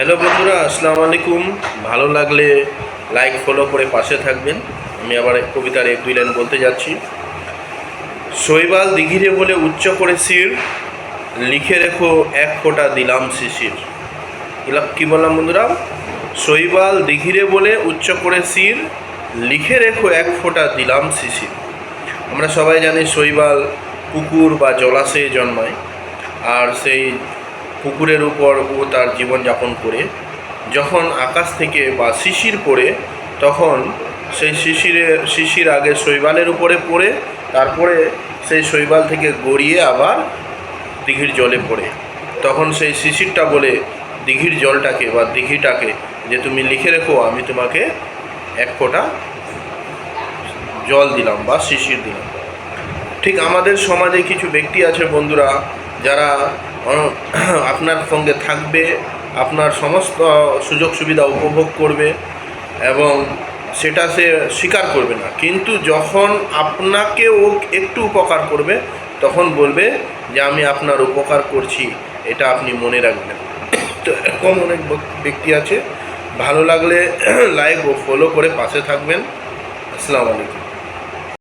Hello বন্ধুরা, আসসালামু আলাইকুম। ভালো লাগলে লাইক ফলো করে পাশে থাকবেন। আমি আবার কবিতার এক দুই লাইন বলতে যাচ্ছি। শৈবাল দিঘিরে বলে উচ্চ করে শির, লিখে রেখো এক ফোঁটা দিলাম শিশির। কি বললাম বন্ধুরা? শৈবাল দিঘিরে বলে উচ্চ করে শির, লিখে রেখো এক ফোঁটা দিলাম শিশির। আমরা সবাই জানি শৈবাল পুকুর বা জলাশয়ে জন্মায়, আর সেই পুকুরের উপর ও তার জীবনযাপন করে যখন আকাশ থেকে বা শিশির পড়ে, তখন সেই শিশির আগে শৈবালের উপরে পড়ে, তারপরে সেই শৈবাল থেকে গড়িয়ে আবার দিঘির জলে পড়ে। তখন সেই শিশিরটা বলে দিঘির জলটাকে বা দিঘিটাকে যে তুমি লিখে রেখো, আমি তোমাকে এক ফোঁটা জল দিলাম বা শিশির দিলাম। ঠিক আমাদের সমাজে কিছু ব্যক্তি আছে বন্ধুরা, যারা আপনার সঙ্গে থাকবে, আপনার সমস্ত সুযোগ সুবিধা উপভোগ করবে এবং সেটা সে স্বীকার করবে না, কিন্তু যখন আপনাকেও একটু উপকার করবে তখন বলবে যে আমি আপনার উপকার করছি, এটা আপনি মনে রাখবেন। তো এরকম অনেক ব্যক্তি আছে। ভালো লাগলে লাইক ও ফলো করে পাশে থাকবেন। আসসালামু আলাইকুম।